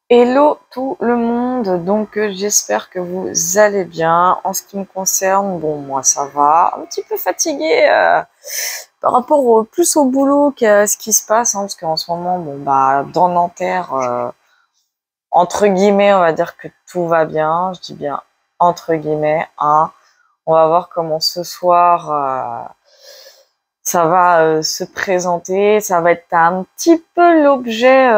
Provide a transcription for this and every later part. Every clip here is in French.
Hello tout le monde, donc j'espère que vous allez bien. En ce qui me concerne, bon moi ça va, un petit peu fatiguée par rapport plus au boulot qu'à ce qui se passe, hein, parce qu'en ce moment, bon bah dans Nanterre, entre guillemets, on va dire que tout va bien. Je dis bien entre guillemets, hein. On va voir comment ce soir ça va se présenter. Ça va être un petit peu l'objet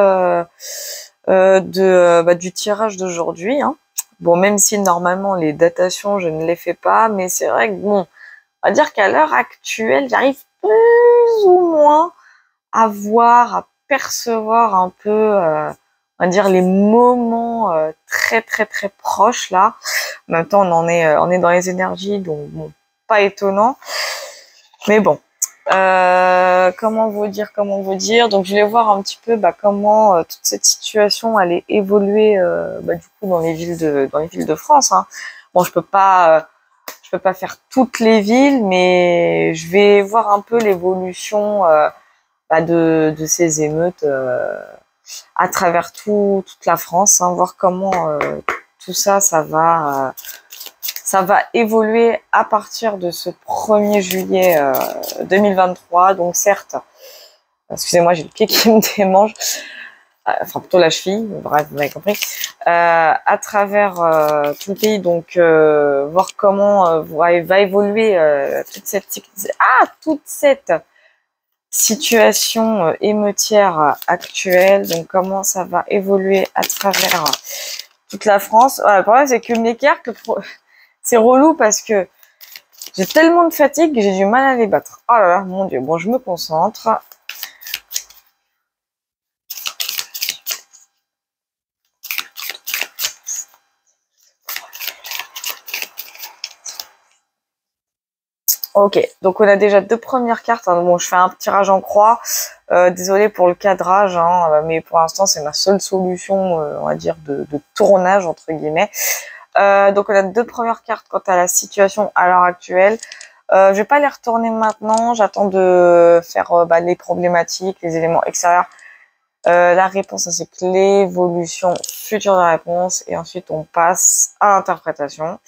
du tirage d'aujourd'hui, hein. Bon, même si normalement les datations, je ne les fais pas, mais c'est vrai que bon, on va dire qu'à l'heure actuelle, j'arrive plus ou moins à voir, à percevoir un peu, on va dire les moments très très très proches là. En même temps, on est dans les énergies, donc bon, pas étonnant. Mais bon, comment vous dire. Donc, je voulais voir un petit peu comment toute cette situation allait évoluer du coup dans les villes de France, hein. Bon, je peux pas faire toutes les villes, mais je vais voir un peu l'évolution de ces émeutes à travers toute la France, hein, voir comment tout ça, ça va évoluer à partir de ce 1er juillet 2023. Donc certes, excusez-moi, j'ai le pied qui me démange, enfin plutôt la cheville, bref, vous m'avez compris, à travers tout le pays, donc voir comment va évoluer toute cette situation émeutière actuelle, donc comment ça va évoluer à travers toute la France. Le problème, c'est que mes cartes, c'est relou parce que j'ai tellement de fatigue que j'ai du mal à les battre. Oh là là, mon Dieu. Bon, je me concentre. Ok, donc on a déjà deux premières cartes, hein. Bon, je fais un tirage en croix. Désolée pour le cadrage, hein, mais pour l'instant, c'est ma seule solution, on va dire, de tournage, entre guillemets. Donc on a deux premières cartes quant à la situation à l'heure actuelle. Je vais pas les retourner maintenant, j'attends de faire les problématiques, les éléments extérieurs. La réponse ainsi que l'évolution future de la réponse, et ensuite on passe à l'interprétation.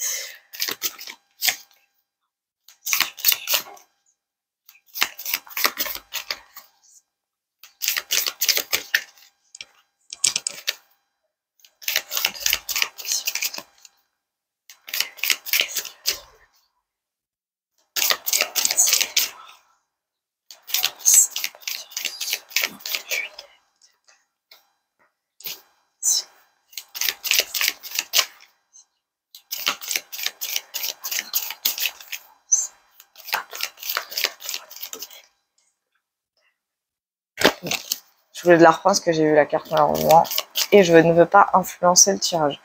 Je voulais de la reprendre parce que j'ai eu la carte malheureusement et je ne veux pas influencer le tirage.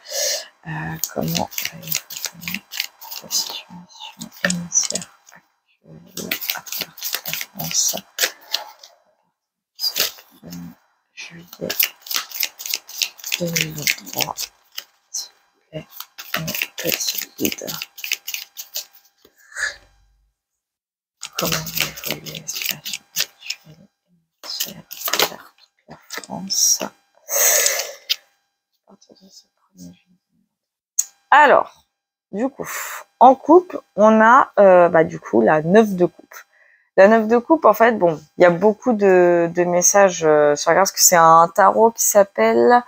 Comment la situation initiale actuelle à travers la France ce 1er juillet 2023. S'il vous plaît, mon petit guide. Comment va évoluer la situation actuelle initiale à travers toute la France à partir de ce 1er juillet. Alors, du coup, en coupe, on a du coup la 9 de coupe. La 9 de coupe, en fait, bon, il y a beaucoup de messages sur la carte, parce que c'est un tarot qui s'appelle...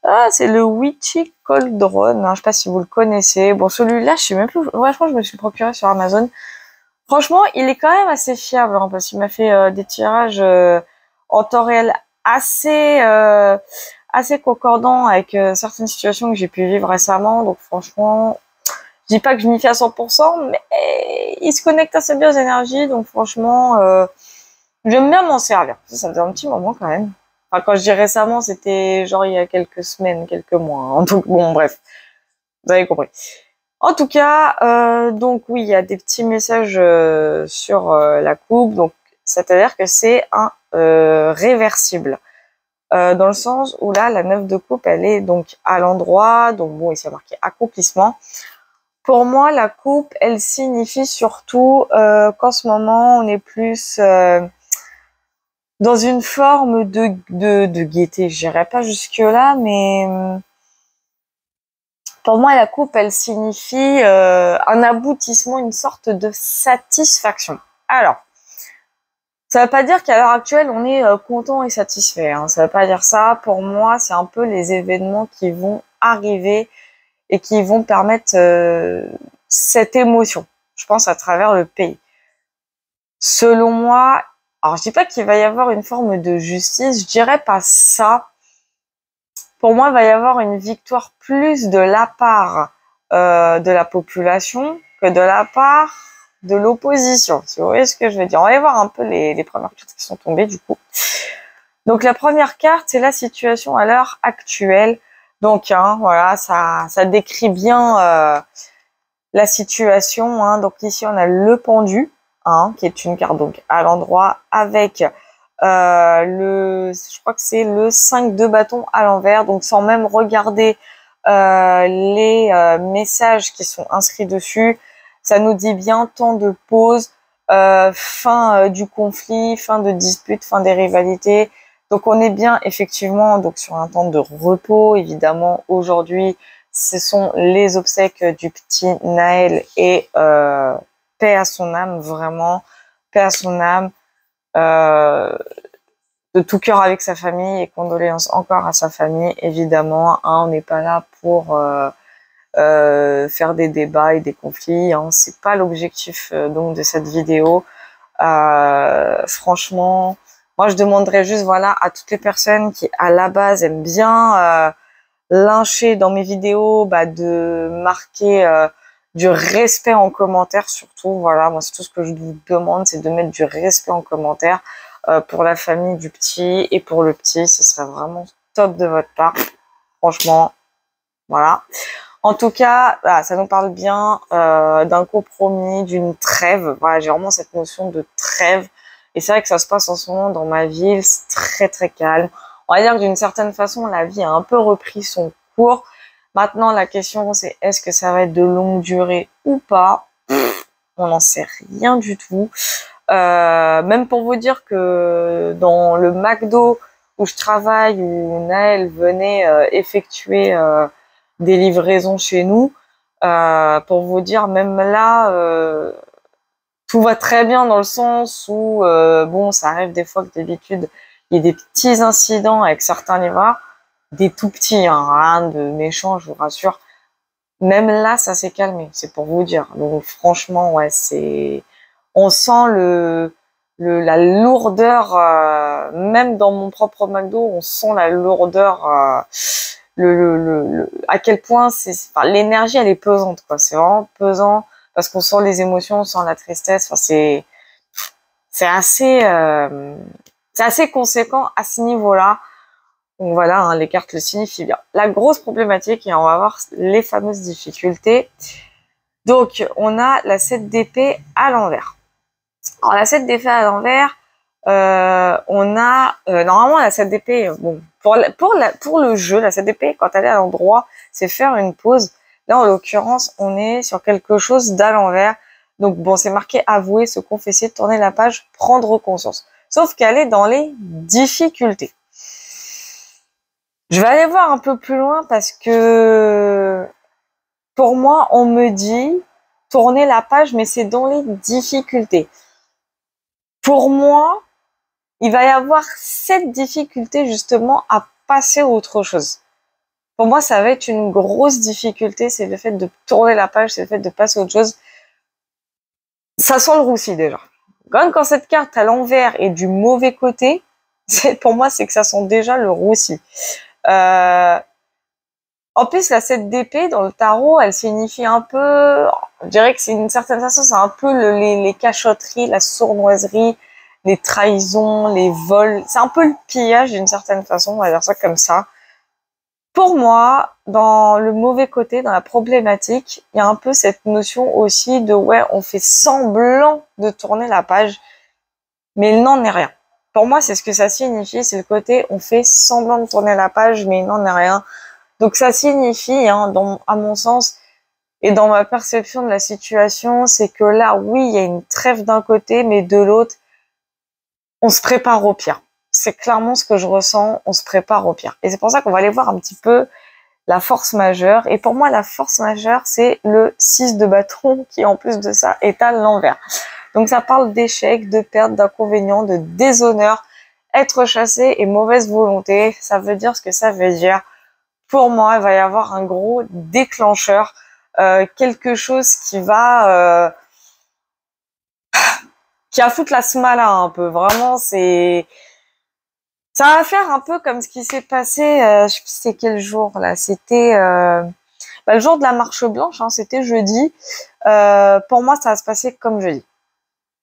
Ah, c'est le Witchy Cauldron, hein, je sais pas si vous le connaissez. Bon, celui-là, je sais même plus... Ouais, je crois que je me suis procuré sur Amazon. Franchement, il est quand même assez fiable, hein, parce qu'il m'a fait des tirages en temps réel assez... assez concordant avec certaines situations que j'ai pu vivre récemment. Donc franchement, je dis pas que je m'y fais à 100%, mais il se connecte assez bien aux énergies. Donc franchement, j'aime bien m'en servir. Ça faisait un petit moment quand même. Enfin, quand je dis récemment, c'était genre il y a quelques semaines, quelques mois, hein. Donc bon, bref, vous avez compris. En tout cas, donc oui, il y a des petits messages sur la coupe. Donc, c'est-à-dire que c'est un réversible. Dans le sens où là, la 9 de coupe, elle est donc à l'endroit, donc bon, ici il y a marqué accomplissement. Pour moi, la coupe, elle signifie surtout qu'en ce moment, on est plus dans une forme de gaieté. Je n'irai pas jusque-là, mais pour moi, la coupe, elle signifie un aboutissement, une sorte de satisfaction. Alors, ça veut pas dire qu'à l'heure actuelle, on est content et satisfait. Hein. Ça veut pas dire ça. Pour moi, c'est un peu les événements qui vont arriver et qui vont permettre cette émotion, je pense, à travers le pays. Selon moi, alors je dis pas qu'il va y avoir une forme de justice, je dirais pas ça. Pour moi, il va y avoir une victoire plus de la part de la population que de la part de l'opposition. Si vous voyez ce que je veux dire. On va aller voir un peu les premières cartes qui sont tombées du coup. Donc la première carte, c'est la situation à l'heure actuelle. Donc voilà, ça décrit bien la situation. Hein. Donc ici, on a le pendu, qui est une carte donc à l'endroit avec je crois que c'est le 5 de bâton à l'envers, donc sans même regarder les messages qui sont inscrits dessus, ça nous dit bien temps de pause, fin du conflit, fin de dispute, fin des rivalités. Donc on est bien effectivement donc sur un temps de repos. Évidemment, aujourd'hui, ce sont les obsèques du petit Naël et paix à son âme, vraiment, paix à son âme. De tout cœur avec sa famille et condoléances encore à sa famille, évidemment. On n'est pas là pour faire des débats et des conflits. C'est pas l'objectif donc de cette vidéo. Franchement, moi je demanderais juste voilà à toutes les personnes qui à la base aiment bien lyncher dans mes vidéos, de marquer du respect en commentaire surtout. Voilà, moi c'est tout ce que je vous demande, c'est de mettre du respect en commentaire pour la famille du petit et pour le petit. Ce serait vraiment top de votre part, franchement. Voilà. En tout cas, voilà, ça nous parle bien d'un compromis, d'une trêve. Voilà, j'ai vraiment cette notion de trêve. Et c'est vrai que ça se passe en ce moment dans ma ville, c'est très très calme. On va dire que d'une certaine façon, la vie a un peu repris son cours. Maintenant, la question c'est est-ce que ça va être de longue durée ou pas? On n'en sait rien du tout. Même pour vous dire que dans le McDo où je travaille, où Naël venait effectuer des livraisons chez nous, pour vous dire, même là, tout va très bien dans le sens où, bon, ça arrive des fois que d'habitude, il y a des petits incidents avec certains livreurs, des tout petits, rien de méchant, je vous rassure. Même là, ça s'est calmé, c'est pour vous dire. Donc franchement, ouais, on sent la lourdeur, même dans mon propre McDo, on sent la lourdeur, à quel point l'énergie, elle est pesante, quoi. C'est vraiment pesant parce qu'on sent les émotions, on sent la tristesse. Enfin, c'est assez conséquent à ce niveau-là. Donc voilà, les cartes le signifient bien. La grosse problématique, et on va voir les fameuses difficultés. Donc, on a la 7 d'épée à l'envers. Alors, la 7 d'épée à l'envers, on a normalement la 7 d'épée, bon, pour le jeu, la 7 d'épée, quand elle est à l'endroit, c'est faire une pause. Là, en l'occurrence, on est sur quelque chose d'à l'envers. Donc, bon, c'est marqué avouer, se confesser, tourner la page, prendre conscience. Sauf qu'elle est dans les difficultés. Je vais aller voir un peu plus loin parce que pour moi, on me dit tourner la page, mais c'est dans les difficultés. Pour moi, il va y avoir cette difficulté justement à passer à autre chose. Pour moi, ça va être une grosse difficulté, c'est le fait de tourner la page, c'est le fait de passer à autre chose. Ça sent le roussi déjà. Quand cette carte à l'envers est du mauvais côté, pour moi, c'est que ça sent déjà le roussi. En plus, la 7 d'épée dans le tarot, elle signifie un peu, je dirais que c'est une certaine façon, c'est un peu les cachotteries, la sournoiserie, les trahisons, les vols. C'est un peu le pillage d'une certaine façon, on va dire ça comme ça. Pour moi, dans le mauvais côté, dans la problématique, il y a un peu cette notion aussi de ouais, on fait semblant de tourner la page, mais il n'en est rien. Pour moi, c'est ce que ça signifie, c'est le côté on fait semblant de tourner la page, mais il n'en est rien. Donc ça signifie, à mon sens, et dans ma perception de la situation, c'est que là, oui, il y a une trêve d'un côté, mais de l'autre, on se prépare au pire. c'est clairement ce que je ressens, on se prépare au pire. Et c'est pour ça qu'on va aller voir un petit peu la force majeure. Et pour moi, la force majeure, c'est le 6 de bâton qui, en plus de ça, est à l'envers. Donc ça parle d'échec, de perte, d'inconvénients, de déshonneur, être chassé et mauvaise volonté. Ça veut dire ce que ça veut dire. Pour moi, il va y avoir un gros déclencheur, quelque chose qui va foutre la smala un peu. Vraiment, ça va faire un peu comme ce qui s'est passé, je sais plus c'était quel jour là, c'était le jour de la marche blanche, hein, c'était jeudi. Pour moi, ça va se passer comme jeudi.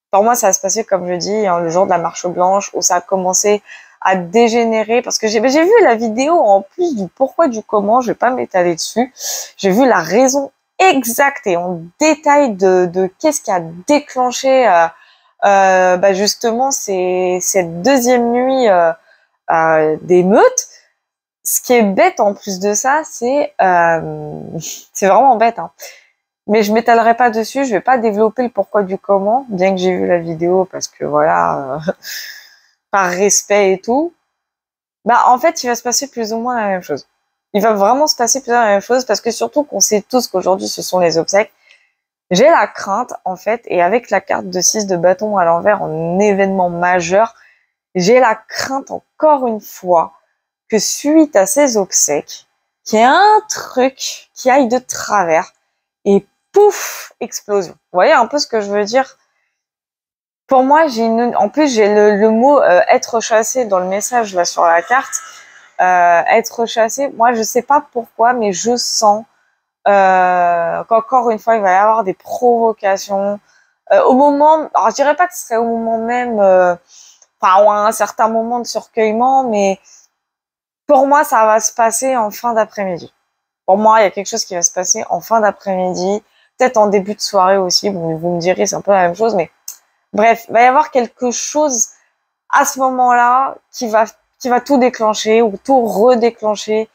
Pour moi, ça va se passer comme jeudi, hein, le jour de la marche blanche, où ça a commencé à dégénérer, parce que j'ai vu la vidéo en plus du pourquoi, du comment, je vais pas m'étaler dessus. J'ai vu la raison exacte et en détail de qu'est-ce qui a déclenché justement cette deuxième nuit d'émeute. Ce qui est bête en plus de ça, c'est vraiment bête, hein. Mais je m'étalerai pas dessus, je vais pas développer le pourquoi du comment, bien que j'ai vu la vidéo parce que voilà, par respect et tout. Bah en fait, il va se passer plus ou moins la même chose. Il va vraiment se passer plus ou moins la même chose parce que surtout qu'on sait tous qu'aujourd'hui ce sont les obsèques. J'ai la crainte en fait, et avec la carte de 6 de bâton à l'envers en événement majeur, j'ai la crainte encore une fois que suite à ces obsèques, qu'il y ait un truc qui aille de travers et pouf, explosion. Vous voyez un peu ce que je veux dire? Pour moi, en plus, j'ai le mot être chassé dans le message là sur la carte. Être chassé, moi, je sais pas pourquoi, mais je sens qu'encore une fois, il va y avoir des provocations. Au moment, alors je dirais pas que ce serait au moment même, enfin, ou à un certain moment de surcueillement, mais pour moi, ça va se passer en fin d'après-midi. Pour moi, il y a quelque chose qui va se passer en fin d'après-midi, peut-être en début de soirée aussi. Bon, vous me direz, c'est un peu la même chose, mais bref, il va y avoir quelque chose à ce moment-là qui va tout déclencher ou tout redéclencher.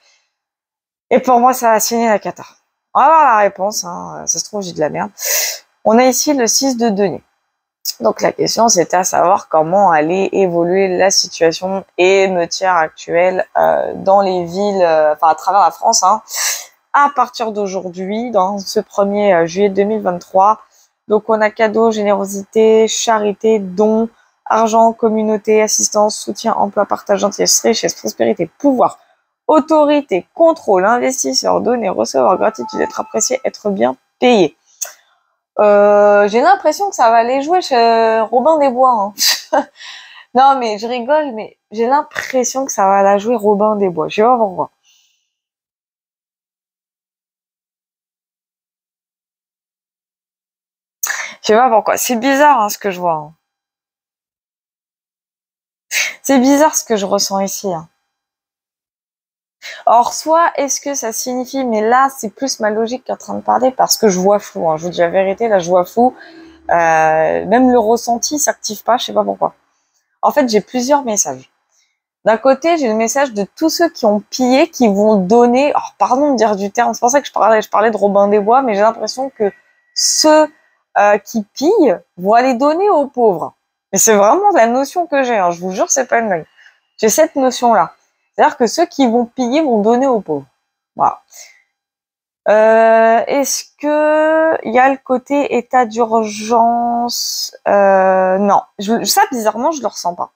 Et pour moi, ça va signer la cata. On va voir la réponse, hein. Ça se trouve, j'ai de la merde. On a ici le 6 de denier. Donc la question, c'était à savoir comment allait évoluer la situation émeutière actuelle dans les villes, enfin à travers la France, hein, à partir d'aujourd'hui, dans ce 1er juillet 2023. Donc on a cadeau, générosité, charité, dons, argent, communauté, assistance, soutien, emploi, partage, gentillesse, richesse, prospérité, pouvoir, autorité, contrôle, investisseur, donner, recevoir, gratitude, être apprécié, être bien payé. J'ai l'impression que ça va aller jouer chez Robin des Bois, hein. Non, mais je rigole, mais j'ai l'impression que ça va la jouer Robin des Bois. Je vais voir pourquoi. Je sais pas pourquoi. C'est bizarre, hein, ce que je vois, hein. C'est bizarre ce que je ressens ici, hein. Or, soit est-ce que ça signifie, mais là, c'est plus ma logique qui est en train de parler parce que je vois flou, hein. Je vous dis la vérité, là, je vois flou. Même le ressenti s'active pas, je sais pas pourquoi. En fait, j'ai plusieurs messages. D'un côté, j'ai le message de tous ceux qui ont pillé, qui vont donner. Alors, pardon de dire du terme, c'est pour ça que je parlais de Robin des Bois, mais j'ai l'impression que ceux qui pillent vont aller donner aux pauvres. Mais c'est vraiment la notion que j'ai, hein. Je vous jure, c'est pas une blague. J'ai cette notion-là. C'est-à-dire que ceux qui vont piller vont donner aux pauvres. Voilà. Est-ce que il y a le côté état d'urgence? Non. Ça, bizarrement, je le ressens pas.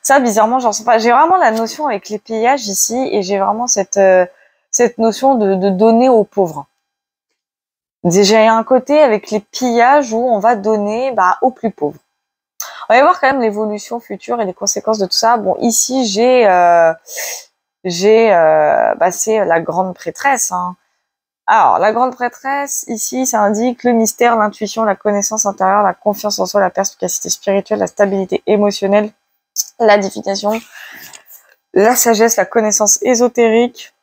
Ça, bizarrement, je ressens pas. J'ai vraiment la notion avec les pillages ici et j'ai vraiment cette notion de donner aux pauvres. J'ai un côté avec les pillages où on va donner aux plus pauvres. On va voir quand même l'évolution future et les conséquences de tout ça. Bon, ici, c'est la grande prêtresse, hein. Alors, la grande prêtresse, ici, ça indique le mystère, l'intuition, la connaissance intérieure, la confiance en soi, la perspicacité spirituelle, la stabilité émotionnelle, la divination, la sagesse, la connaissance ésotérique,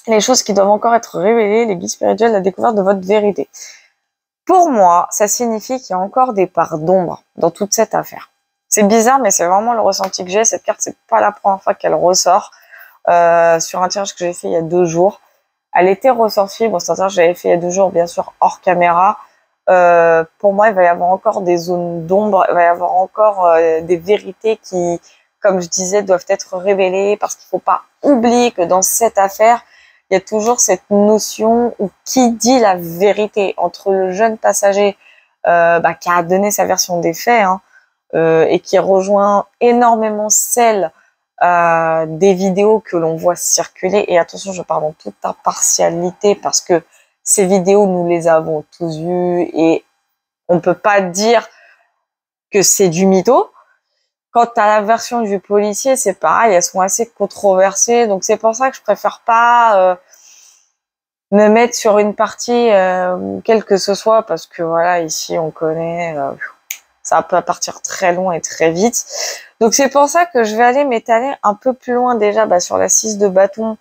les choses qui doivent encore être révélées, les guides spirituels, la découverte de votre vérité. Pour moi, ça signifie qu'il y a encore des parts d'ombre dans toute cette affaire. C'est bizarre, mais c'est vraiment le ressenti que j'ai. Cette carte, c'est pas la première fois qu'elle ressort. Sur un tirage que j'ai fait il y a 2 jours. Elle était ressortie, bon, c'est un tirage que j'avais fait il y a 2 jours, bien sûr, hors caméra. pour moi, il va y avoir encore des zones d'ombre, il va y avoir encore des vérités qui, comme je disais, doivent être révélées, parce qu'il faut pas oublier que dans cette affaire, il y a toujours cette notion où qui dit la vérité entre le jeune passager qui a donné sa version des faits, hein, et qui rejoint énormément celle des vidéos que l'on voit circuler. Et attention, je parle en toute impartialité parce que ces vidéos, nous les avons tous vues et on peut pas dire que c'est du mytho. Quant à la version du policier, c'est pareil, elles sont assez controversées. Donc c'est pour ça que je préfère pas me mettre sur une partie quelle que ce soit, parce que voilà, ici on connaît, ça peut partir très loin et très vite. Donc c'est pour ça que je vais aller m'étaler un peu plus loin déjà sur la 6 de bâton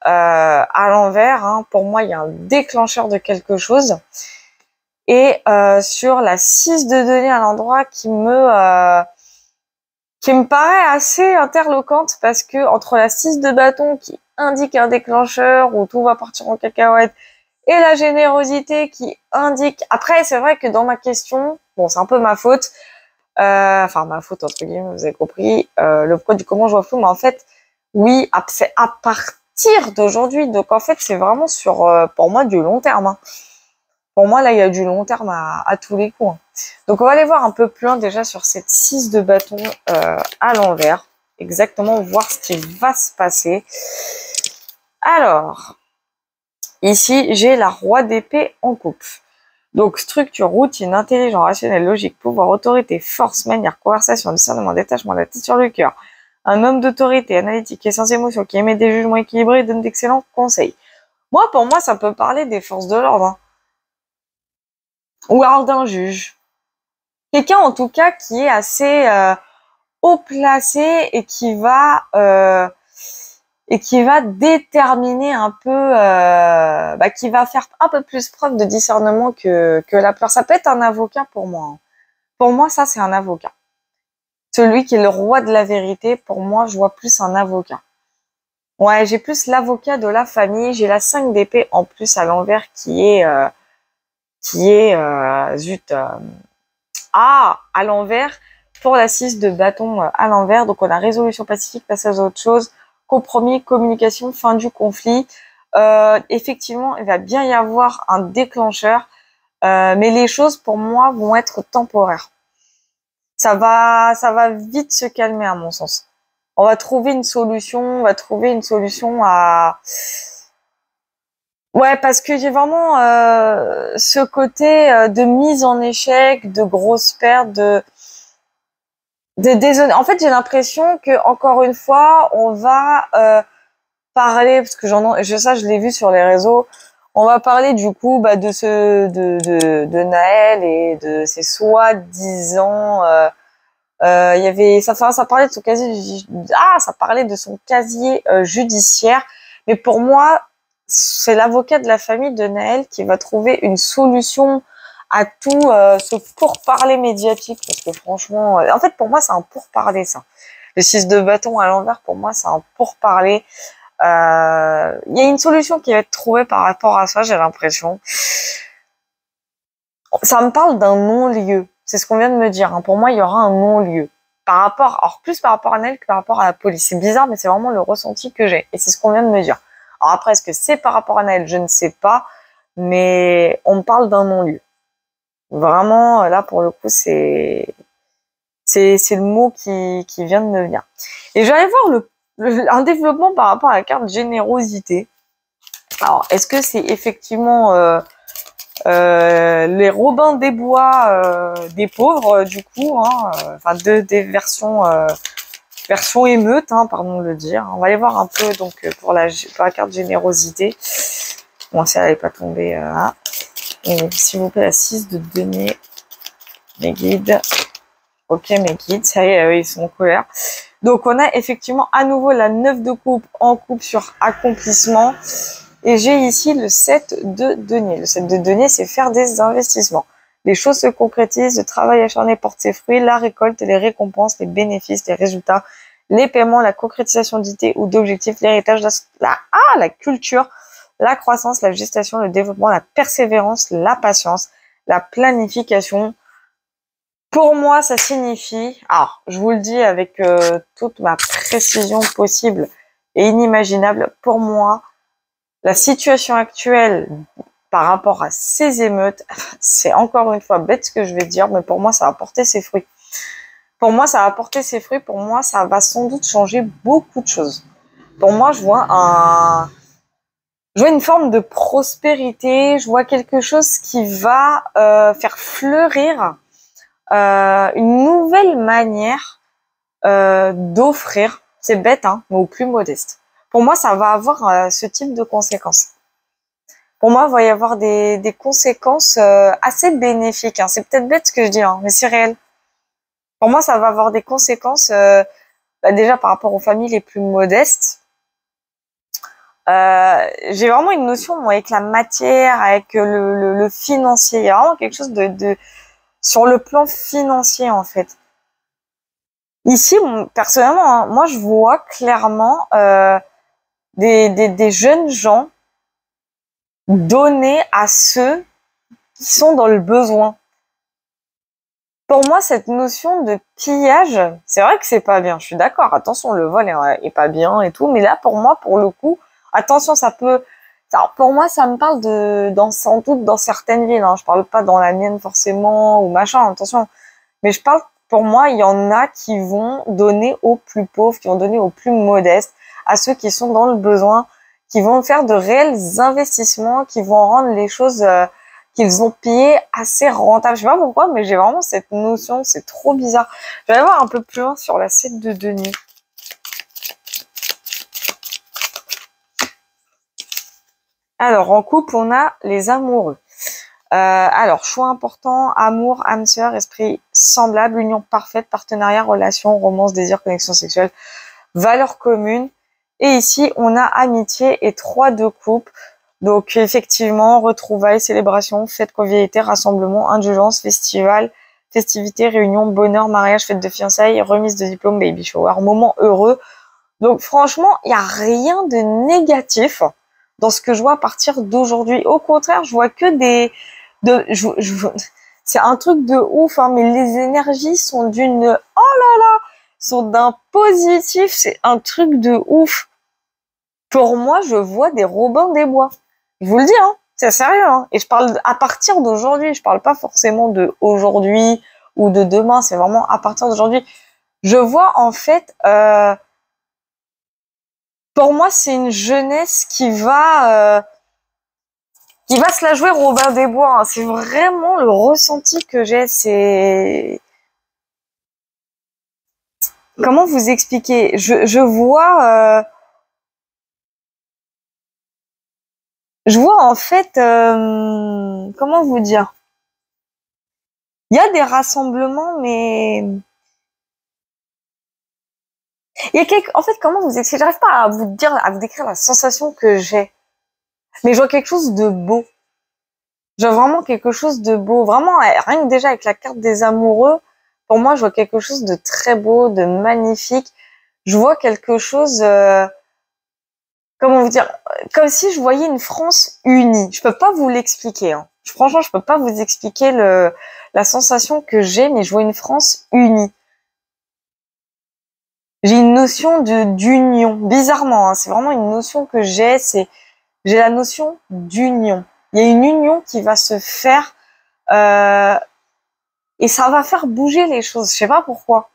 à l'envers. Hein. Pour moi, il y a un déclencheur de quelque chose. Et sur la 6 de denier à l'endroit qui me paraît assez interloquante, parce que entre la 6 de bâton qui indique un déclencheur où tout va partir en cacahuète et la générosité qui indique... Après, c'est vrai que dans ma question, bon, c'est un peu ma faute, enfin ma faute entre guillemets, vous avez compris, le pourquoi du comment je vois flou, mais en fait, oui, c'est à partir d'aujourd'hui, donc en fait, c'est vraiment sur, pour moi, du long terme. Hein. Pour moi, là, il y a du long terme à tous les coups. Hein. Donc, on va aller voir un peu plus loin déjà sur cette 6 de bâton à l'envers. Exactement, voir ce qui va se passer. Alors, ici, j'ai la roi d'épée en coupe. Donc, structure, routine, intelligent, rationnel, logique, pouvoir, autorité, force, manière, conversation, discernement, détachement, la tête sur le cœur. Un homme d'autorité, analytique et sans émotion, qui émet des jugements équilibrés et donne d'excellents conseils. Moi, pour moi, ça peut parler des forces de l'ordre. Hein. Ou alors d'un juge. Quelqu'un, en tout cas, qui est assez haut placé et qui va déterminer un peu, qui va faire un peu plus preuve de discernement que la peur. Ça peut être un avocat pour moi. Hein. Pour moi, ça, c'est un avocat. Celui qui est le roi de la vérité, pour moi, je vois plus un avocat. Ouais, j'ai plus l'avocat de la famille. J'ai la 5 d'épée en plus à l'envers qui est à l'envers pour la 6 de bâton à l'envers. Donc, on a résolution pacifique, passage à autre chose, compromis, communication, fin du conflit. Effectivement, il va bien y avoir un déclencheur, mais les choses, pour moi, vont être temporaires. Ça va vite se calmer, à mon sens. On va trouver une solution, à... Ouais, parce que j'ai vraiment ce côté de mise en échec, de grosses pertes, de déshonneur. En fait, j'ai l'impression que encore une fois, on va parler, parce que je l'ai vu sur les réseaux. On va parler du coup de Naël et de ses soi-disant. Il y avait ça parlait de son casier. Ça parlait de son casier judiciaire. Mais pour moi, c'est l'avocat de la famille de Naël qui va trouver une solution à tout ce pourparler médiatique, parce que franchement, en fait, pour moi, c'est un pourparler, ça. Le 6 de bâton à l'envers, pour moi, c'est un pourparler. Il y a une solution qui va être trouvée par rapport à ça, j'ai l'impression. Ça me parle d'un non-lieu. C'est ce qu'on vient de me dire. Hein. Pour moi, il y aura un non-lieu. Plus par rapport à Naël que par rapport à la police. C'est bizarre, mais c'est vraiment le ressenti que j'ai. Et c'est ce qu'on vient de me dire. Alors après, est-ce que c'est par rapport à Naël? Je ne sais pas. Mais on me parle d'un non-lieu. Vraiment, là, pour le coup, c'est le mot qui vient de me venir. Et je vais aller voir un développement par rapport à la carte générosité. Alors, est-ce que c'est effectivement les Robins des Bois des pauvres, du coup, hein, des versions émeute, hein, pardon de le dire. On va aller voir un peu donc pour la carte générosité. Bon, si elle n'est pas tombée, hein. S'il vous plaît, la 6 de denier. Mes guides. Ok, mes guides, ça y est, ils sont en colère. Donc, on a effectivement à nouveau la 9 de coupe en coupe sur accomplissement. Et j'ai ici le 7 de denier. Le 7 de denier, c'est faire des investissements. Les choses se concrétisent, le travail acharné porte ses fruits, la récolte, les récompenses, les bénéfices, les résultats, les paiements, la concrétisation d'idées ou d'objectifs, l'héritage, la culture, la croissance, la gestation, le développement, la persévérance, la patience, la planification. Pour moi, ça signifie, alors je vous le dis avec toute ma précision possible et inimaginable, pour moi, la situation actuelle par rapport à ces émeutes, c'est encore une fois bête ce que je vais dire, mais pour moi, ça va porter ses fruits. Pour moi, ça va porter ses fruits. Pour moi, ça va sans doute changer beaucoup de choses. Pour moi, je vois une forme de prospérité. Je vois quelque chose qui va faire fleurir une nouvelle manière d'offrir. C'est bête, hein, mais au plus modeste. Pour moi, ça va avoir ce type de conséquences. Pour moi, il va y avoir des conséquences assez bénéfiques. Hein. C'est peut-être bête ce que je dis, hein, mais c'est réel. Pour moi, ça va avoir des conséquences déjà par rapport aux familles les plus modestes. J'ai vraiment une notion moi, avec la matière, avec le financier. Il y a vraiment quelque chose de sur le plan financier en fait. Ici, personnellement, hein, moi je vois clairement des jeunes gens donner à ceux qui sont dans le besoin. Pour moi, cette notion de pillage, c'est vrai que c'est pas bien. Je suis d'accord. Attention, le vol est pas bien et tout. Mais là, pour moi, pour le coup, attention, ça peut. Alors, pour moi, ça me parle sans doute dans certaines villes. Hein. Je parle pas dans la mienne forcément ou machin. Attention. Mais je parle, pour moi, il y en a qui vont donner aux plus pauvres, qui vont donner aux plus modestes, à ceux qui sont dans le besoin, qui vont faire de réels investissements, qui vont rendre les choses qu'ils ont payées assez rentables. Je sais pas pourquoi, mais j'ai vraiment cette notion, c'est trop bizarre. Je vais aller voir un peu plus loin sur la 7 de denier. Alors, en couple, on a les amoureux. Alors, choix important, amour, âme sœur, esprit semblable, union parfaite, partenariat, relation, romance, désir, connexion sexuelle, valeurs communes. Et ici, on a amitié et 3 de couple. Donc, effectivement, retrouvailles, célébration, fête, convivialité, rassemblement, indulgence, festival, festivité, réunion, bonheur, mariage, fête de fiançailles, remise de diplôme, baby shower, moment heureux. Donc, franchement, il n'y a rien de négatif dans ce que je vois à partir d'aujourd'hui. Au contraire, je vois que c'est un truc de ouf, hein, mais les énergies sont sont d'un positif, c'est un truc de ouf. Pour moi, je vois des Robins des Bois. Je vous le dis, hein, c'est sérieux, hein. Et je parle à partir d'aujourd'hui, je parle pas forcément de aujourd'hui ou de demain, c'est vraiment à partir d'aujourd'hui. Je vois en fait, pour moi, c'est une jeunesse qui va se la jouer Robin des Bois. Hein. C'est vraiment le ressenti que j'ai. C'est comment vous expliquer? Je vois en fait comment vous dire? Il y a des rassemblements, mais il y a en fait, comment vous expliquer? J'arrive pas à vous dire, à vous décrire la sensation que j'ai. Mais je vois quelque chose de beau. Je vois vraiment quelque chose de beau. Vraiment, rien que déjà avec la carte des amoureux, pour moi, je vois quelque chose de très beau, de magnifique. Je vois quelque chose, comment vous dire, comme si je voyais une France unie. Je peux pas vous l'expliquer. Hein. Franchement, je peux pas vous expliquer la sensation que j'ai, mais je vois une France unie. J'ai une notion d'union, bizarrement. Hein, c'est vraiment une notion que j'ai la notion d'union. Il y a une union qui va se faire et ça va faire bouger les choses. Je sais pas pourquoi.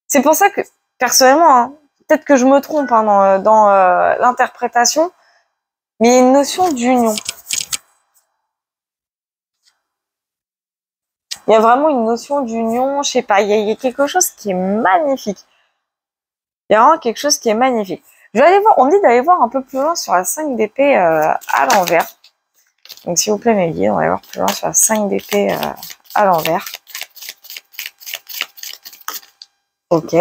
C'est pour ça que personnellement, hein, peut-être que je me trompe hein, dans l'interprétation, mais il y a une notion d'union. Il y a vraiment une notion d'union. Je sais pas. Il y a quelque chose qui est magnifique. Il y a vraiment quelque chose qui est magnifique. Je vais aller voir. On me dit d'aller voir un peu plus loin sur la 5 d'épée à l'envers. Donc, s'il vous plaît, mes guides, on va aller voir plus loin sur la 5 d'épée à l'envers. Ok.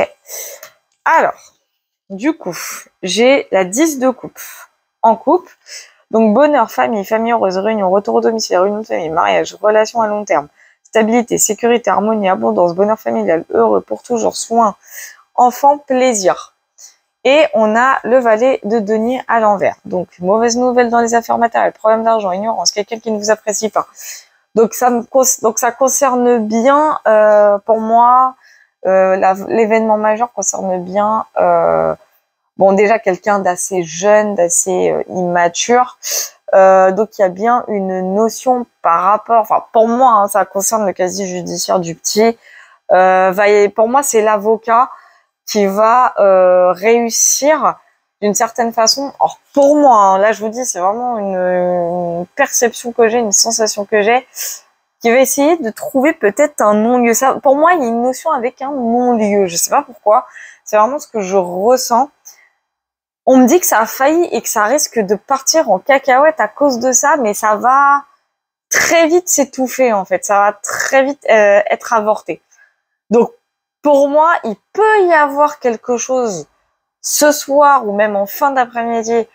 Alors, du coup, j'ai la 10 de coupe en coupe. Donc, bonheur, famille, famille heureuse, réunion, retour au domicile, réunion de famille, mariage, relation à long terme, stabilité, sécurité, harmonie, abondance, bonheur familial, heureux pour toujours, soin, enfant, plaisir. Et on a le valet de denier à l'envers. Donc, mauvaise nouvelle dans les affaires matérielles, problème d'argent, ignorance, quelqu'un qui ne vous apprécie pas. Donc ça concerne bien, pour moi, l'événement majeur concerne bien, bon déjà quelqu'un d'assez jeune, d'assez immature. Donc il y a bien une notion par rapport, enfin pour moi, hein, ça concerne le casier judiciaire du petit. Pour moi, c'est l'avocat qui va réussir d'une certaine façon. Alors pour moi, hein, là je vous dis, c'est vraiment une perception que j'ai, une sensation que j'ai, qui va essayer de trouver peut-être un non-lieu. Ça, pour moi, il y a une notion avec un non-lieu. Je sais pas pourquoi. C'est vraiment ce que je ressens. On me dit que ça a failli et que ça risque de partir en cacahuète à cause de ça, mais ça va très vite s'étouffer en fait. Ça va très vite être avorté. Donc pour moi, il peut y avoir quelque chose ce soir ou même en fin d'après-midi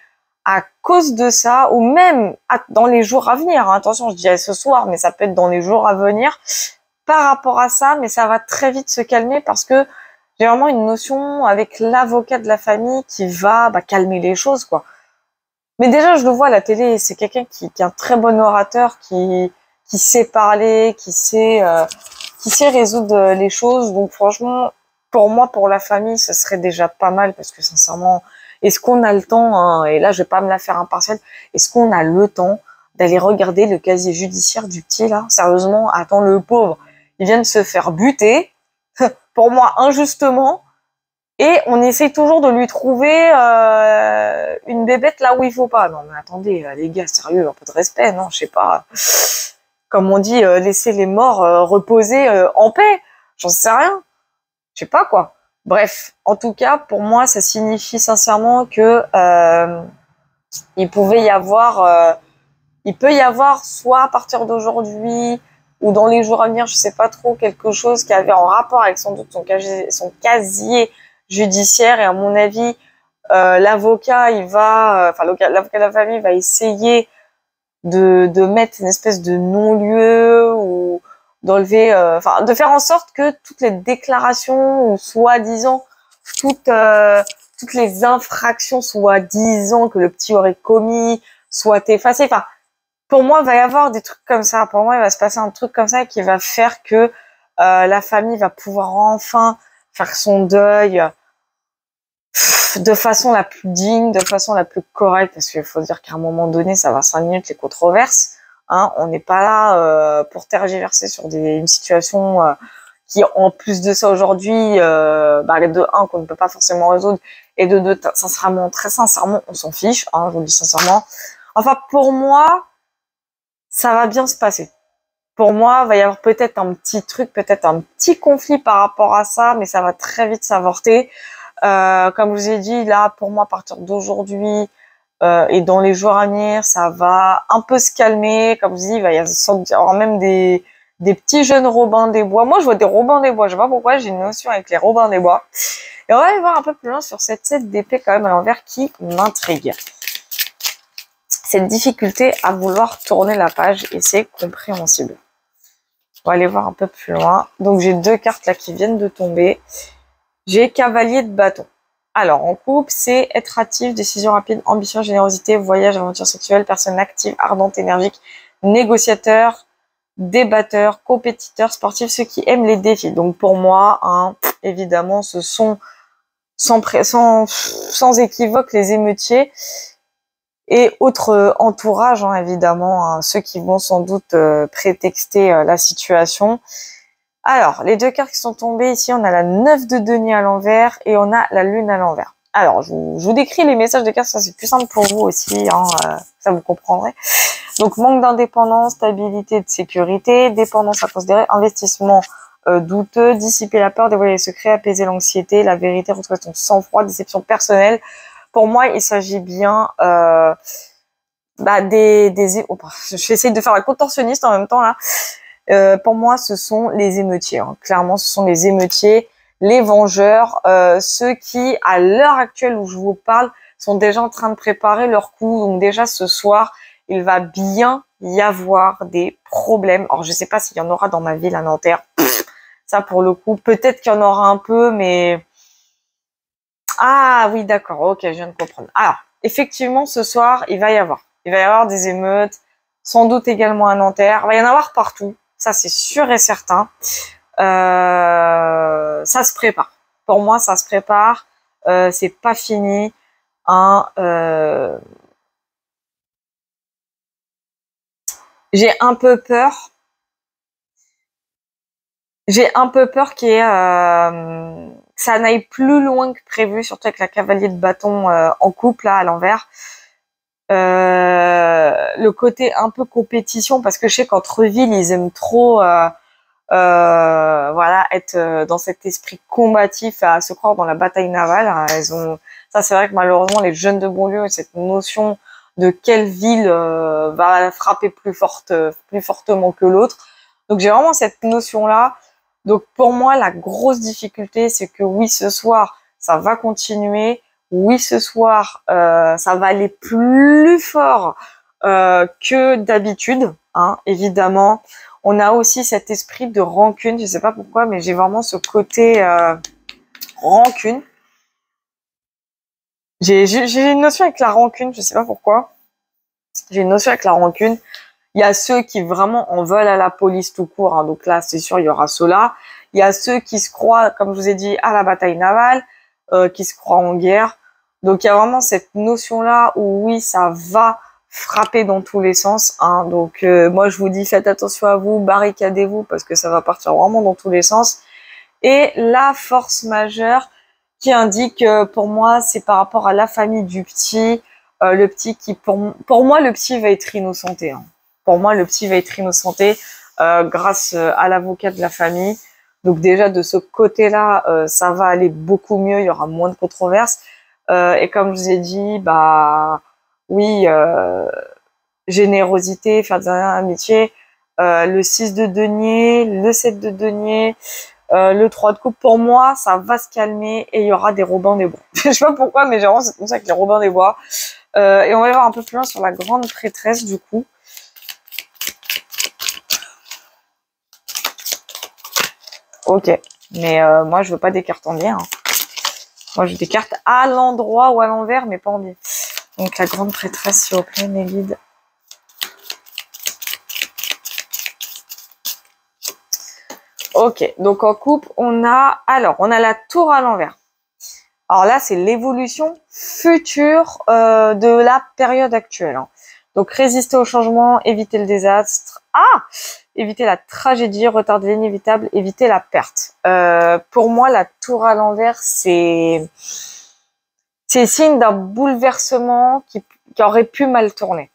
à cause de ça, ou même dans les jours à venir. Attention, je dirais ce soir, mais ça peut être dans les jours à venir par rapport à ça, mais ça va très vite se calmer parce que j'ai vraiment une notion avec l'avocat de la famille qui va calmer les choses, quoi. Mais déjà, je le vois à la télé, c'est quelqu'un qui est un très bon orateur, qui sait parler, qui sait résoudre les choses. Donc franchement, pour moi, pour la famille, ce serait déjà pas mal parce que sincèrement, est-ce qu'on a le temps, hein, et là je vais pas me la faire impartiale, est-ce qu'on a le temps d'aller regarder le casier judiciaire du petit là? Sérieusement, attends, le pauvre, il vient de se faire buter, pour moi injustement, et on essaye toujours de lui trouver une bébête là où il faut pas. Non mais attendez, les gars, sérieux, un peu de respect, non? Je sais pas. Comme on dit, laisser les morts reposer en paix. J'en sais rien. Je sais pas quoi. Bref, en tout cas, pour moi, ça signifie sincèrement que il peut y avoir soit à partir d'aujourd'hui ou dans les jours à venir, je sais pas trop, quelque chose qui avait en rapport avec sans doute son casier judiciaire. Et à mon avis, l'avocat, l'avocat de la famille va essayer de mettre une espèce de non-lieu ou d'enlever, de faire en sorte que toutes les déclarations ou soi-disant toutes les infractions soi-disant que le petit aurait commis soient effacées. Enfin, pour moi, il va y avoir des trucs comme ça. Pour moi, il va se passer un truc comme ça qui va faire que la famille va pouvoir enfin faire son deuil de façon la plus digne, de façon la plus correcte, parce qu'il faut dire qu'à un moment donné, ça va 5 minutes les controverses. Hein, on n'est pas là pour tergiverser sur une situation qui, en plus de ça aujourd'hui, de un, qu'on ne peut pas forcément résoudre, et de deux, sincèrement, très sincèrement, on s'en fiche. Hein, je vous le dis sincèrement. Enfin, pour moi, ça va bien se passer. Pour moi, il va y avoir peut-être un petit truc, peut-être un petit conflit par rapport à ça, mais ça va très vite s'avorter. Comme je vous ai dit, là, pour moi, à partir d'aujourd'hui et dans les jours à venir, ça va un peu se calmer. Comme je vous dis, il va y avoir même des petits jeunes Robins des Bois. Moi, je vois des Robins des Bois. Je sais pas pourquoi, j'ai une notion avec les Robins des Bois. Et on va aller voir un peu plus loin sur cette 7 d'épée quand même à l'envers qui m'intrigue. Cette difficulté à vouloir tourner la page, et c'est compréhensible. On va aller voir un peu plus loin. Donc, j'ai 2 cartes là qui viennent de tomber. J'ai cavalier de bâton. Alors, en couple, c'est être actif, décision rapide, ambition, générosité, voyage, aventure sexuelle, personne active, ardente, énergique, négociateur, débatteur, compétiteur, sportif, ceux qui aiment les défis. Donc, pour moi, évidemment, ce sont sans équivoque les émeutiers et autres entourages, évidemment, ceux qui vont sans doute prétexter la situation. Alors, les 2 cartes qui sont tombées ici, on a la 9 de denier à l'envers et on a la lune à l'envers. Alors, je vous décris les messages de cartes, ça c'est plus simple pour vous aussi, ça vous comprendrez. Donc, manque d'indépendance, stabilité de sécurité, dépendance à considérer, investissement douteux, dissiper la peur, dévoiler les secrets, apaiser l'anxiété, la vérité, retrouver son sang-froid, déception personnelle. Pour moi, il s'agit bien je vais essayer de faire la contorsionniste en même temps là. Pour moi, ce sont les émeutiers. Clairement, ce sont les émeutiers, les vengeurs, ceux qui, à l'heure actuelle où je vous parle, sont déjà en train de préparer leur coup. Donc déjà, ce soir, il va bien y avoir des problèmes. Alors, je sais pas s'il y en aura dans ma ville à Nanterre. Ça, pour le coup, peut-être qu'il y en aura un peu, mais... Ah oui, d'accord, ok, je viens de comprendre. Alors, effectivement, ce soir, il va y avoir des émeutes. sans doute également à Nanterre. Il va y en avoir partout, ça c'est sûr et certain. Ça se prépare. Pour moi, ça se prépare. C'est pas fini. Hein, j'ai un peu peur. J'ai un peu peur qu'il y ait, que ça n'aille plus loin que prévu, surtout avec la cavalier de bâton en couple là à l'envers. Le côté un peu compétition, parce que je sais qu'entre villes, ils aiment trop voilà, être dans cet esprit combatif, à se croire dans la bataille navale. Elles ont ça, c'est vrai que malheureusement les jeunes de banlieue ont cette notion de quelle ville va frapper plus fortement que l'autre. Donc j'ai vraiment cette notion là. Donc pour moi la grosse difficulté, c'est que oui, ce soir ça va continuer, oui, ce soir ça va aller plus fort que d'habitude, hein, évidemment. On a aussi cet esprit de rancune, je sais pas pourquoi, mais j'ai vraiment ce côté rancune. J'ai une notion avec la rancune, je sais pas pourquoi. J'ai une notion avec la rancune. Il y a ceux qui vraiment en veulent à la police tout court, hein, donc là c'est sûr il y aura ceux-là. Il y a ceux qui se croient, comme je vous ai dit, à la bataille navale, qui se croient en guerre. Donc il y a vraiment cette notion-là où oui, ça va frapper dans tous les sens. Hein. Donc moi je vous dis, faites attention à vous, barricadez-vous parce que ça va partir vraiment dans tous les sens. Et la force majeure qui indique, pour moi, c'est par rapport à la famille du petit, le petit qui, pour moi, le petit va être innocenté. Hein. Pour moi, le petit va être innocenté grâce à l'avocat de la famille. Donc déjà, de ce côté-là, ça va aller beaucoup mieux, il y aura moins de controverses. Et comme je vous ai dit, bah oui, générosité, faire des amitiés, le 6 de denier, le 7 de denier, le 3 de coupe, pour moi, ça va se calmer et il y aura des Robins des Bois. Je sais pas pourquoi, mais j'ai vraiment c'est comme ça avec les Robins des Bois. Et on va y voir un peu plus loin sur la grande prêtresse, du coup. Ok, mais moi, je veux pas des cartes en biais. Hein. Moi, je veux des cartes à l'endroit ou à l'envers, mais pas en biais. Donc, la grande prêtresse, s'il vous plaît, mes guides. Ok, donc en coupe, on a la tour à l'envers. Alors là, c'est l'évolution future de la période actuelle. Hein. Donc résister au changement, éviter le désastre, éviter la tragédie, retarder l'inévitable, éviter la perte. Pour moi, la tour à l'envers, c'est signe d'un bouleversement qui aurait pu mal tourner.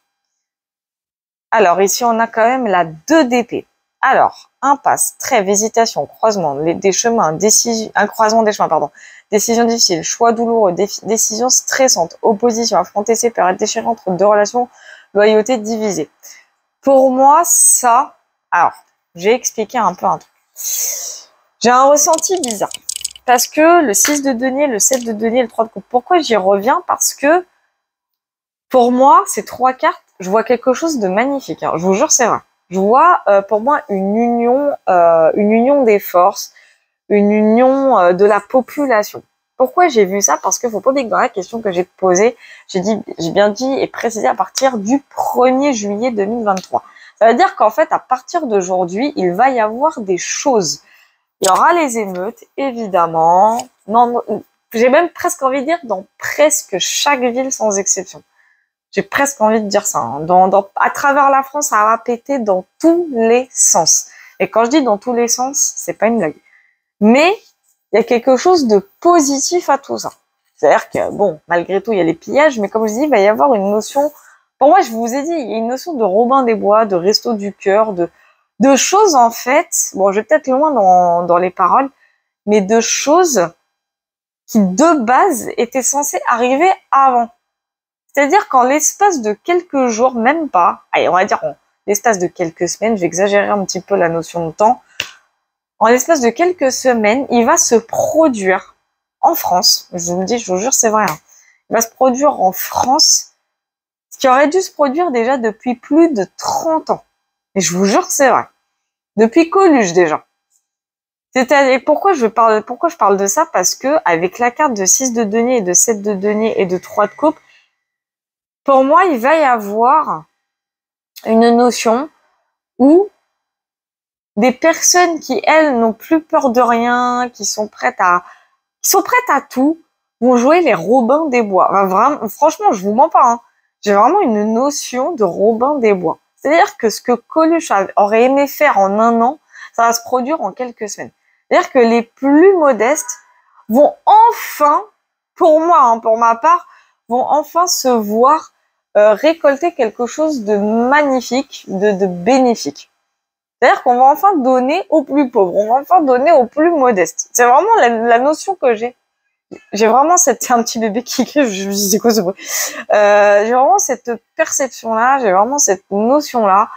Alors ici, on a quand même la 2 d'épée. Alors, impasse, trêve, hésitation, croisement, des chemins, un croisement des chemins, pardon. Décision difficile, choix douloureux, décision stressante, opposition, affronter ses peurs, être déchiré entre deux relations, loyauté divisée. Pour moi, ça, alors, j'ai expliqué un peu un truc. J'ai un ressenti bizarre. Parce que le 6 de denier, le 7 de denier, le 3 de coupe. Pourquoi j'y reviens? Parce que, pour moi, ces 3 cartes, je vois quelque chose de magnifique. Hein. Je vous jure, c'est vrai. Je vois, pour moi, une union des forces, une union de la population. Pourquoi j'ai vu ça? Parce qu'il faut pas oublier que dans la question que j'ai posée, j'ai bien dit et précisé à partir du 1er juillet 2023. Ça veut dire qu'en fait, à partir d'aujourd'hui, il va y avoir des choses. Il y aura les émeutes, évidemment. Non, j'ai même presque envie de dire dans presque chaque ville sans exception. J'ai presque envie de dire ça. Hein. À travers la France, ça va péter dans tous les sens. Et quand je dis dans tous les sens, c'est pas une blague. Mais il y a quelque chose de positif à tout ça. C'est-à-dire que, bon, malgré tout, il y a les pillages, mais comme je dis, il va y avoir une notion... Pour moi, je vous ai dit, il y a une notion de Robin des Bois, de Resto du Cœur, de choses, en fait... Bon, je vais peut-être loin dans les paroles, mais de choses qui, de base, étaient censées arriver avant. C'est-à-dire qu'en l'espace de quelques jours, même pas, allez, on va dire en l'espace de quelques semaines, je vais exagérer un petit peu la notion de temps, en l'espace de quelques semaines, il va se produire en France, je vous le dis, je vous jure, c'est vrai, hein, il va se produire en France, ce qui aurait dû se produire déjà depuis plus de 30 ans. Et je vous jure, c'est vrai. Depuis Coluche déjà. C'est-à-dire, pourquoi je parle de ça? Parce que, avec la carte de 6 de denier et de 7 de denier et de 3 de coupe, pour moi, il va y avoir une notion où des personnes qui, elles, n'ont plus peur de rien, qui sont prêtes à tout, vont jouer les Robins des Bois. Enfin, vraiment, franchement, je vous mens pas, hein. J'ai vraiment une notion de Robin des Bois. C'est-à-dire que ce que Coluche aurait aimé faire en un an, ça va se produire en quelques semaines. C'est-à-dire que les plus modestes vont enfin, pour moi, hein, pour ma part, vont enfin se voir récolter quelque chose de magnifique, de bénéfique. C'est-à-dire qu'on va enfin donner aux plus pauvres, on va enfin donner aux plus modestes. C'est vraiment la notion que j'ai. J'ai vraiment c'est un petit bébé qui crie, je me dis c'est quoi ce bruit. J'ai vraiment cette perception-là, j'ai vraiment cette notion-là.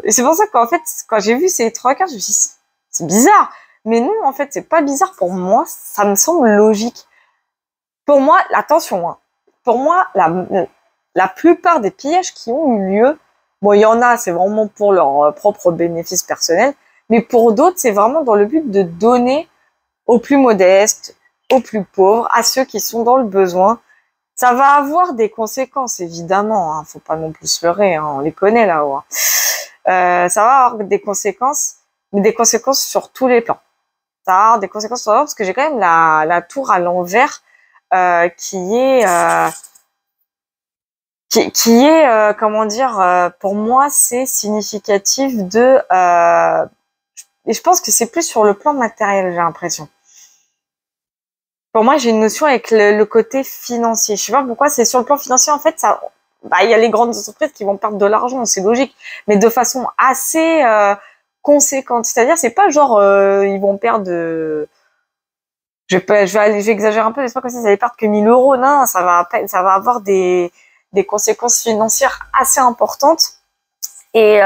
Et c'est pour ça qu'en fait, quand j'ai vu ces trois cartes, je me suis dit, c'est bizarre. Mais non, en fait, c'est pas bizarre pour moi, ça me semble logique. Pour moi, attention, hein, pour moi, la plupart des pillages qui ont eu lieu, bon, il y en a, c'est vraiment pour leur propre bénéfice personnel, mais pour d'autres, c'est vraiment dans le but de donner aux plus modestes, aux plus pauvres, à ceux qui sont dans le besoin. Ça va avoir des conséquences, évidemment, hein, faut pas non plus se leurrer, hein, on les connaît là-haut. Hein. Ça va avoir des conséquences, mais des conséquences sur tous les plans. Ça va avoir des conséquences sur parce que j'ai quand même la tour à l'envers qui est comment dire, pour moi c'est significatif de et je pense que c'est plus sur le plan matériel, j'ai l'impression. Pour moi, j'ai une notion avec le côté financier. Je sais pas pourquoi, c'est sur le plan financier, en fait, ça, bah, il y a les grandes entreprises qui vont perdre de l'argent, c'est logique, mais de façon assez conséquente. C'est-à-dire, c'est pas genre ils vont perdre je vais exagérer un peu, mais c'est pas comme si ça allait perdre que 1000 euros. Non, ça va avoir des conséquences financières assez importantes. Et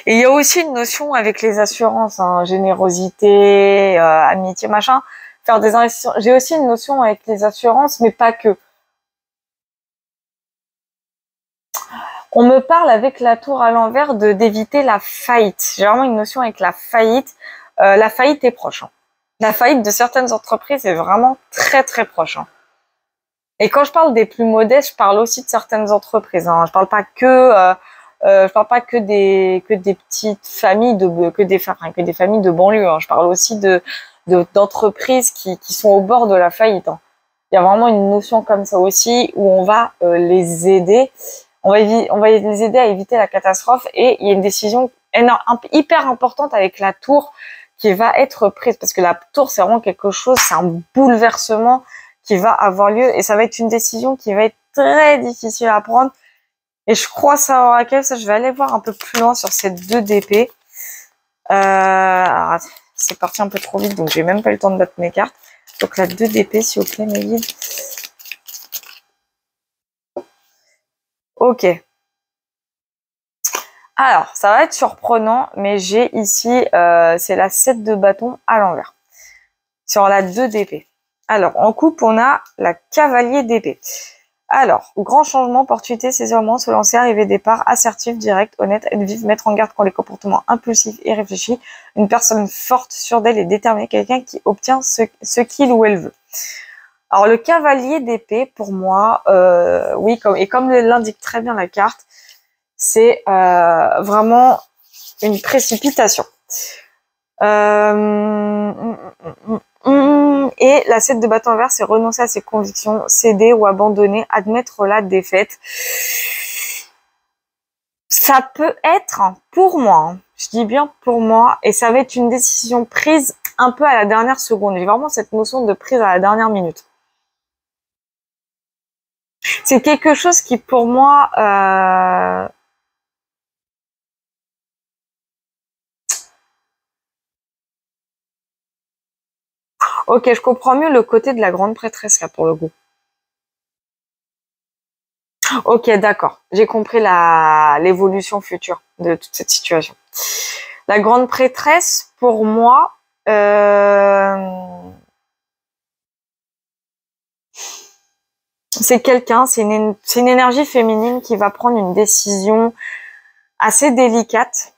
il y a aussi une notion avec les assurances, hein, générosité, amitié, machin, faire des investissements. J'ai aussi une notion avec les assurances, mais pas que. On me parle avec la tour à l'envers d'éviter la faillite. J'ai vraiment une notion avec la faillite. La faillite est proche. Hein. La faillite de certaines entreprises est vraiment très très proche. Hein. Et quand je parle des plus modestes, je parle aussi de certaines entreprises. Hein. Je parle pas que je parle pas que des petites familles que des familles de banlieue. Hein. Je parle aussi d'entreprises qui sont au bord de la faillite. Hein. Il y a vraiment une notion comme ça aussi où on va les aider. On va les aider à éviter la catastrophe et il y a une décision hyper importante avec la tour qui va être prise parce que la tour c'est vraiment quelque chose, c'est un bouleversement qui va avoir lieu et ça va être une décision qui va être très difficile à prendre et je crois savoir laquelle. Ça, je vais aller voir un peu plus loin sur ces deux d'épée. Alors, c'est parti un peu trop vite, donc j'ai même pas eu le temps de battre mes cartes. Donc la 2 d'épée, s'il vous plaît, mes guides. Ok. Alors, ça va être surprenant, mais j'ai ici, c'est la 7 de bâton à l'envers. Sur la 2 d'épée. Alors, en coupe, on a la cavalier d'épée. Alors, grand changement, opportunité, saisirement, se lancer, arriver, départ, assertif, direct, honnête, être vif, mettre en garde contre les comportements impulsifs et réfléchis, une personne forte, sûre d'elle et déterminée, quelqu'un qui obtient ce qu'il ou elle veut. Alors, le cavalier d'épée, pour moi, oui, comme l'indique très bien la carte, c'est vraiment une précipitation. Et la 7 de bâton vert, c'est renoncer à ses convictions, céder ou abandonner, admettre la défaite. Ça peut être, pour moi, hein, je dis bien pour moi, et ça va être une décision prise un peu à la dernière seconde. J'ai vraiment cette notion de prise à la dernière minute. C'est quelque chose qui, pour moi, ok, je comprends mieux le côté de la grande prêtresse, là, pour le coup. Ok, d'accord. J'ai compris l'évolution future de toute cette situation. La grande prêtresse, pour moi, c'est quelqu'un, c'est une énergie féminine qui va prendre une décision assez délicate.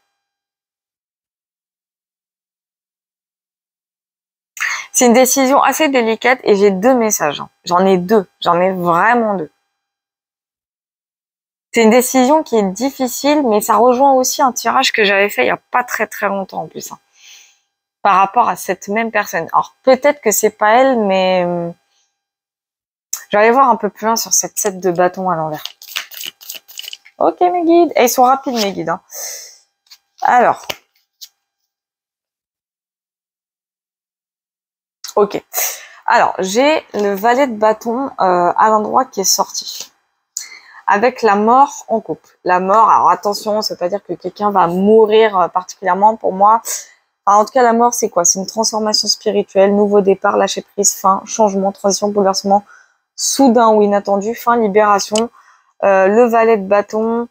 C'est une décision assez délicate et j'ai deux messages. J'en ai deux. J'en ai vraiment deux. C'est une décision qui est difficile, mais ça rejoint aussi un tirage que j'avais fait il y a pas très très longtemps en plus, hein, par rapport à cette même personne. Alors peut-être que c'est pas elle, mais je vais aller voir un peu plus loin sur cette set de bâtons à l'envers. Ok mes guides, et ils sont rapides mes guides, hein. Alors, ok. Alors j'ai le valet de bâton à l'endroit qui est sorti. Avec la mort en couple. La mort, alors attention, ça veut pas dire que quelqu'un va mourir particulièrement pour moi. Enfin, en tout cas, la mort, c'est quoi? C'est une transformation spirituelle, nouveau départ, lâcher prise, fin, changement, transition, bouleversement, soudain ou inattendu, fin, libération. Le valet de bâton,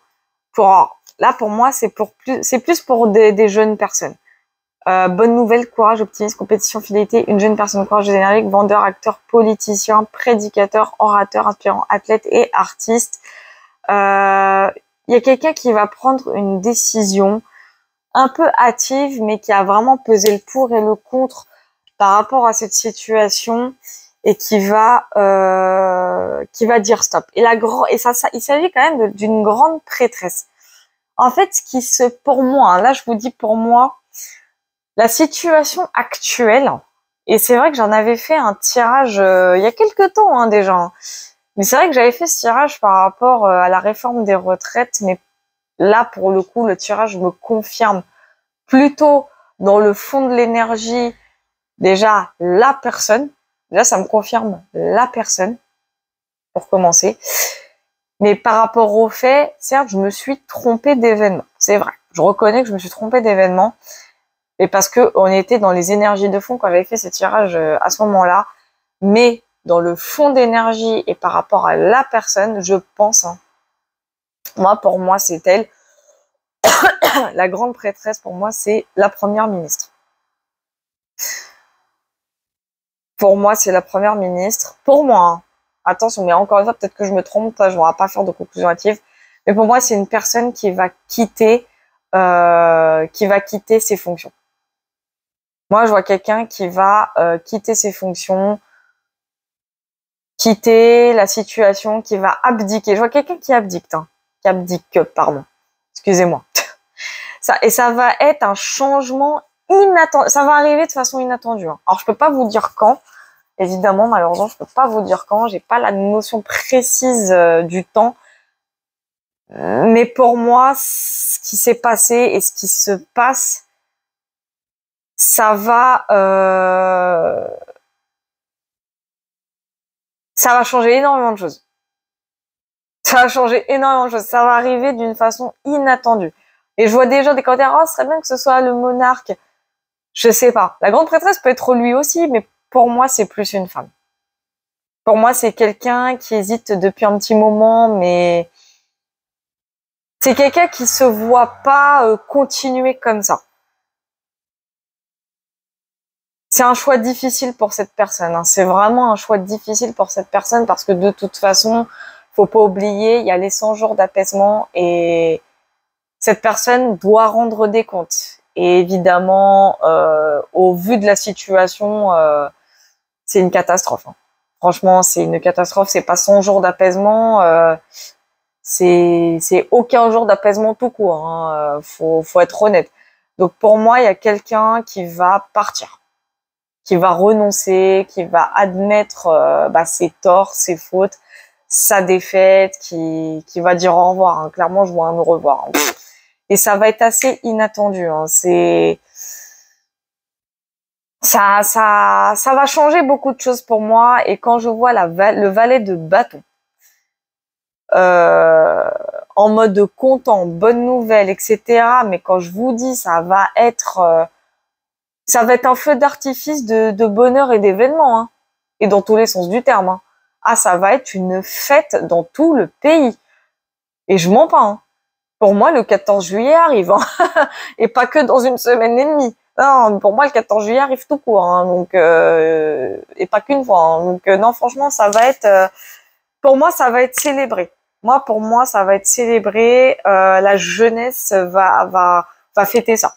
là, pour moi, c'est plus pour des jeunes personnes. Bonne nouvelle, courage, optimisme, compétition, fidélité, une jeune personne courageuse, énergique, vendeur, acteur, politicien, prédicateur, orateur, inspirant, athlète et artiste. Il y a quelqu'un qui va prendre une décision un peu hâtive, mais qui a vraiment pesé le pour et le contre par rapport à cette situation et qui va dire stop. Et ça, il s'agit quand même d'une grande prêtresse. En fait, pour moi, hein, là je vous dis pour moi, la situation actuelle, et c'est vrai que j'en avais fait un tirage il y a quelques temps hein, déjà, hein, mais c'est vrai que j'avais fait ce tirage par rapport à la réforme des retraites, mais là pour le coup le tirage me confirme plutôt dans le fond de l'énergie déjà la personne, déjà ça me confirme la personne pour commencer, mais par rapport au fait, certes je me suis trompée d'événement, c'est vrai, je reconnais que je me suis trompée d'événement, et parce que on était dans les énergies de fond quand j'avais fait ce tirage à ce moment-là, mais dans le fond d'énergie et par rapport à la personne, je pense, hein, pour moi, c'est elle. La grande prêtresse, pour moi, c'est la première ministre. Pour moi, c'est la première ministre. Pour moi, hein. Attention, mais encore une fois, peut-être que je me trompe, je ne vais pas faire de conclusion hâtive. Mais pour moi, c'est une personne qui va quitter ses fonctions. Moi, je vois quelqu'un qui va quitter ses fonctions, quitter la situation, qui va abdiquer. Je vois quelqu'un qui abdique, hein. Qui abdique, pardon. Excusez-moi. Ça va être un changement inattendu. Ça va arriver de façon inattendue, hein. Alors, je peux pas vous dire quand. Évidemment, malheureusement, je peux pas vous dire quand. J'ai pas la notion précise du temps. Mais pour moi, ce qui s'est passé et ce qui se passe, ça va changer énormément de choses. Ça va changer énormément de choses. Ça va arriver d'une façon inattendue. Et je vois déjà des commentaires, oh, ce serait bien que ce soit le monarque. Je sais pas. La grande prêtresse peut être lui aussi, mais pour moi, c'est plus une femme. Pour moi, c'est quelqu'un qui hésite depuis un petit moment, mais c'est quelqu'un qui se voit pas continuer comme ça. C'est un choix difficile pour cette personne, hein. C'est vraiment un choix difficile pour cette personne parce que de toute façon, faut pas oublier, il y a les 100 jours d'apaisement et cette personne doit rendre des comptes. Et évidemment, au vu de la situation, c'est une catastrophe, hein. Franchement, c'est une catastrophe. C'est pas 100 jours d'apaisement, c'est aucun jour d'apaisement tout court, hein. Faut être honnête. Donc pour moi, il y a quelqu'un qui va partir, qui va renoncer, qui va admettre ses torts, ses fautes, sa défaite, qui va dire au revoir, hein. Clairement, je vois un au revoir, hein. Et ça va être assez inattendu, hein. Ça va changer beaucoup de choses pour moi. Et quand je vois le valet de bâton en mode content, bonne nouvelle, etc. Mais quand je vous dis, ça va être un feu d'artifice de bonheur et d'événements, hein. Et dans tous les sens du terme, hein. Ah, ça va être une fête dans tout le pays. Et je mens pas, hein. Pour moi, le 14 juillet arrive, hein. Et pas que dans une semaine et demie. Non, pour moi, le 14 juillet arrive tout court, hein. Donc, et pas qu'une fois, hein. Donc, non, franchement, ça va être, pour moi, ça va être célébré. Pour moi, ça va être célébré. La jeunesse va fêter ça.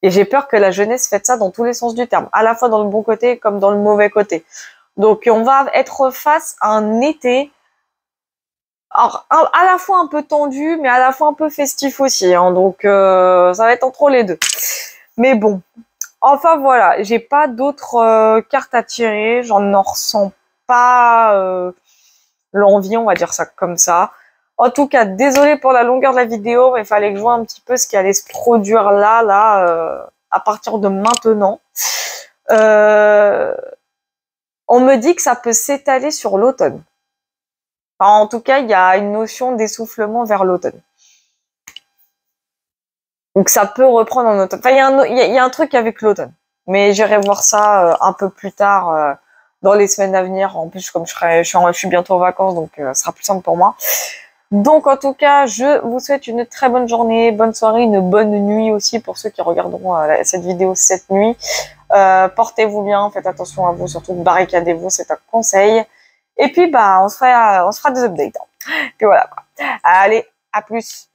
Et j'ai peur que la jeunesse fête ça dans tous les sens du terme, à la fois dans le bon côté comme dans le mauvais côté. Donc, on va être face à un été Alors, à la fois un peu tendu, mais à la fois un peu festif aussi. Hein, donc, ça va être entre les deux. Mais bon. Enfin, voilà. J'ai pas d'autres cartes à tirer. J'en ressens pas l'envie, on va dire ça comme ça. En tout cas, désolé pour la longueur de la vidéo, mais il fallait que je vois un petit peu ce qui allait se produire à partir de maintenant. On me dit que ça peut s'étaler sur l'automne. Enfin, en tout cas, il y a une notion d'essoufflement vers l'automne. Donc ça peut reprendre en automne. Enfin, il y a un truc avec l'automne. Mais j'irai voir ça un peu plus tard dans les semaines à venir. En plus, comme je suis bientôt en vacances, donc ce sera plus simple pour moi. Donc en tout cas, je vous souhaite une très bonne journée, bonne soirée, une bonne nuit aussi pour ceux qui regarderont cette vidéo cette nuit. Portez-vous bien, faites attention à vous, surtout barricadez-vous, c'est un conseil. Et puis bah on se fera des updates. Hein. Puis voilà quoi. Allez, à plus.